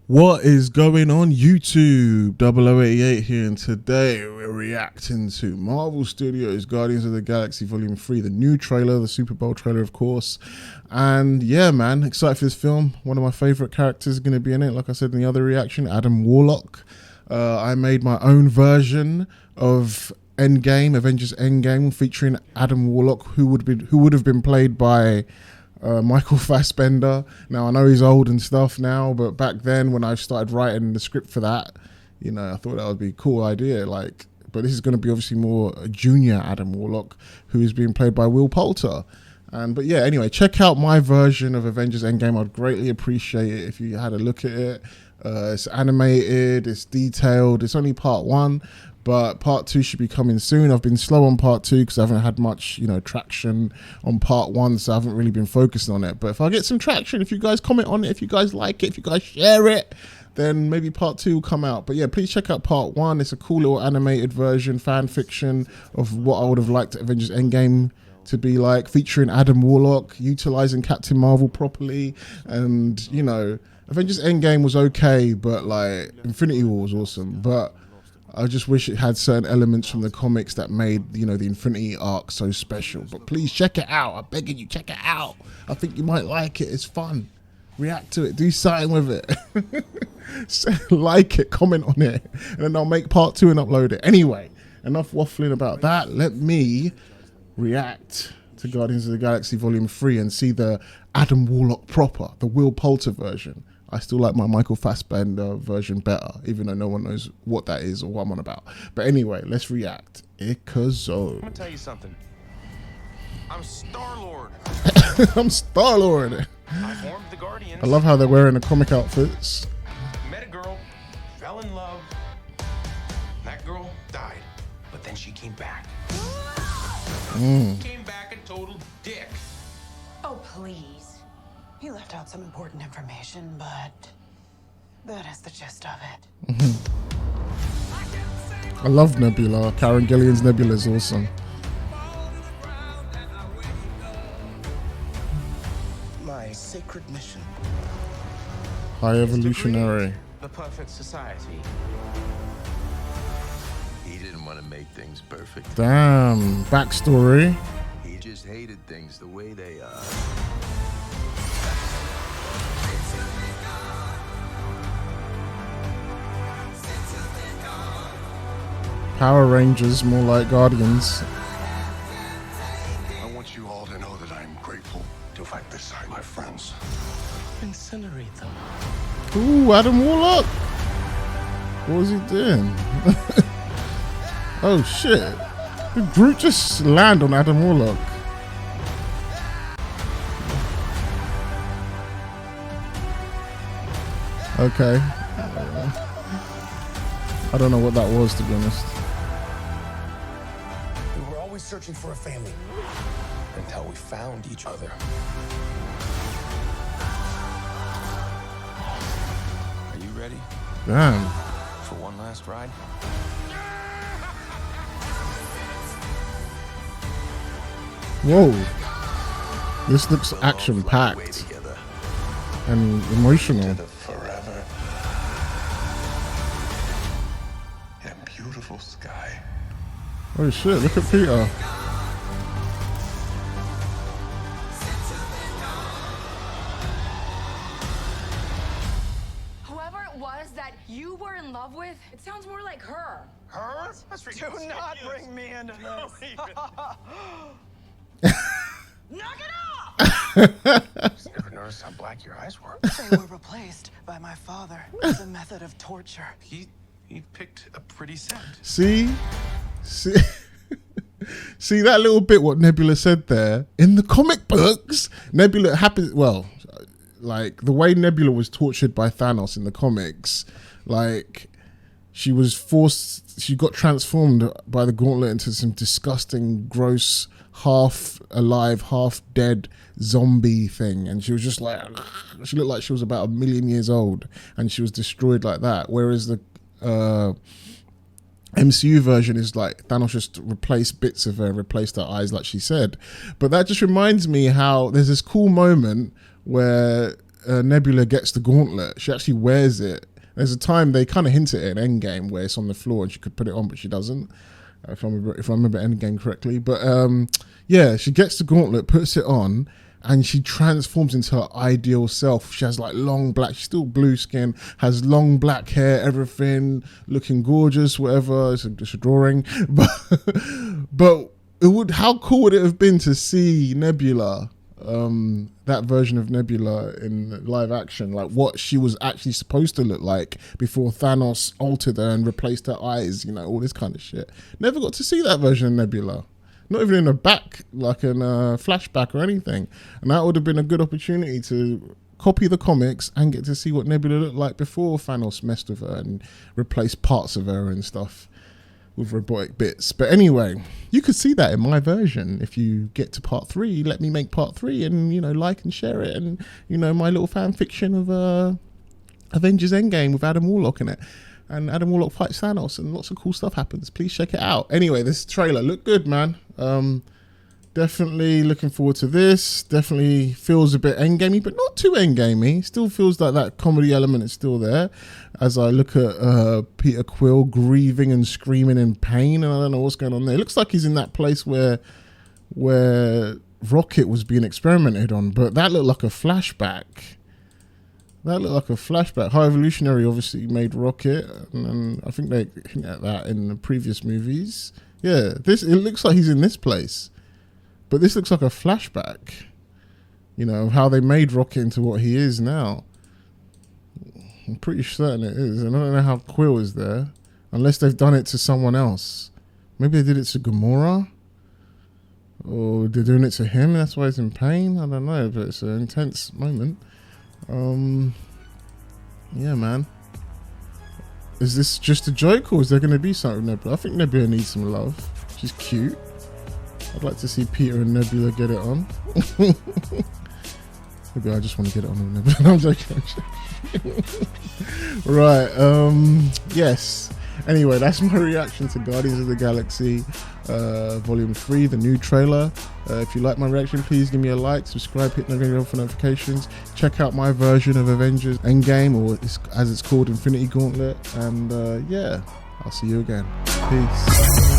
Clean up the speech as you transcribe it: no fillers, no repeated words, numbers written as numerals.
What is going on YouTube? 0088 here, and today we're reacting to Marvel Studios Guardians of the Galaxy Volume 3, the new trailer, the Super Bowl trailer of course. And yeah man, excited for this film. One of my favourite characters is going to be in it, like I said in the other reaction, Adam Warlock. I made my own version of Avengers Endgame, featuring Adam Warlock, who would have been played by Michael Fassbender. Now I know he's old and stuff now, but back then when I started writing the script for that, you know, I thought that would be a cool idea. But this is going to be obviously more a junior Adam Warlock, who is being played by Will Poulter. But yeah, anyway, check out my version of Avengers Endgame. I'd greatly appreciate it if you had a look at it. It's animated, it's detailed. It's only part 1. But part 2 should be coming soon. I've been slow on part 2 because I haven't had much, traction on part 1, so I haven't really been focusing on it. But if I get some traction, if you guys comment on it, if you guys like it, if you guys share it, then maybe part 2 will come out. But yeah, please check out part 1. It's a cool little animated version, fan fiction of what I would have liked Avengers Endgame to be like, featuring Adam Warlock, utilizing Captain Marvel properly. And, Avengers Endgame was okay, but like Infinity War was awesome. But I just wish it had certain elements from the comics that made, the Infinity arc so special. But please check it out. I'm begging you, check it out. I think you might like it. It's fun. React to it. Do something with it. Like it, comment on it. And then I'll make part 2 and upload it. Anyway, enough waffling about that. Let me react to Guardians of the Galaxy Volume 3 and see the Adam Warlock proper, the Will Poulter version. I still like my Michael Fassbender version better, even though no one knows what that is or what I'm on about. But anyway, let's react. Ikazo. I'm gonna tell you something. I'm Star-Lord. I'm Star-Lord. I formed the Guardians. I love how they're wearing the comic outfits. Met a girl, fell in love. That girl died, but then she came back. Came back a total dick. Oh, please. He left out some important information, but that is the gist of it. I love Nebula. Karen Gillian's Nebula is awesome. My sacred mission. High evolutionary. The perfect society. He didn't want to make things perfect. Damn. Backstory. He just hated things the way they are. Power Rangers, more like Guardians. I want you all to know that I am grateful to fight beside my friends. Incinerate them. Ooh, Adam Warlock. What was he doing? Oh shit. Did Groot just land on Adam Warlock? Okay. I don't know what that was, to be honest. We were always searching for a family until we found each other. Are you ready Damn. for one last ride? Whoa. This looks action-packed and emotional. The forever and beautiful sky. Oh shit, look at Peter. Whoever it was that you were in love with, it sounds more like her. Her? That's ridiculous. Do not bring me into this. Knock it off! Never noticed how black your eyes were. They were replaced by my father as a method of torture. He picked a pretty scent. See? See that little bit what Nebula said there? In the comic books, Nebula happens, well, like the way Nebula was tortured by Thanos in the comics, like she got transformed by the gauntlet into some disgusting, gross, half alive, half dead zombie thing. And she was just like, she looked like she was about 1 million years old and she was destroyed like that. Whereas the MCU version is like Thanos just replaced bits of her, replaced her eyes like she said. But that just reminds me how there's this cool moment where Nebula gets the gauntlet, she actually wears it. There's a time they kind of hint at it in Endgame where it's on the floor and she could put it on, but she doesn't. If I remember Endgame correctly. But yeah, she gets the gauntlet, puts it on, and she transforms into her ideal self. She has like long black, she's still blue skin, has long black hair, everything, looking gorgeous, whatever. It's a drawing. But how cool would it have been to see Nebula, that version of Nebula in live action, like what she was actually supposed to look like before Thanos altered her and replaced her eyes, you know, all this kind of shit. Never got to see that version of Nebula. Not even in a back, like in a flashback or anything. And that would have been a good opportunity to copy the comics and get to see what Nebula looked like before Thanos messed with her and replaced parts of her and stuff with robotic bits. But anyway, you could see that in my version. If you get to part 3, let me make part 3 and, you know, like and share it. And, you know, my little fan fiction of Avengers Endgame with Adam Warlock in it. And Adam Warlock fights Thanos and lots of cool stuff happens. Please check it out. Anyway, this trailer looked good, man. Definitely looking forward to this. Definitely feels a bit endgamey, but not too endgamey. Still feels like that comedy element is still there. As I look at Peter Quill grieving and screaming in pain, and I don't know what's going on there. It looks like he's in that place where Rocket was being experimented on, but that looked like a flashback. That looked like a flashback. High Evolutionary obviously made Rocket, and I think they hint at that in the previous movies. Yeah, it looks like he's in this place. But this looks like a flashback, you know, of how they made Rocket into what he is now. I'm pretty certain it is. And I don't know how Quill is there, unless they've done it to someone else. Maybe they did it to Gamora, or they're doing it to him, that's why he's in pain. I don't know, but it's an intense moment. Yeah, man. Is this just a joke, or is there going to be something with Nebula? I think Nebula needs some love. She's cute. I'd like to see Peter and Nebula get it on. Maybe I just want to get it on with Nebula. I'm joking. Right. Yes. Anyway, that's my reaction to Guardians of the Galaxy Volume 3, the new trailer. If you like my reaction, please give me a like, subscribe, hit the bell for notifications. Check out my version of Avengers Endgame, or as it's called, Infinity Gauntlet. And yeah, I'll see you again. Peace.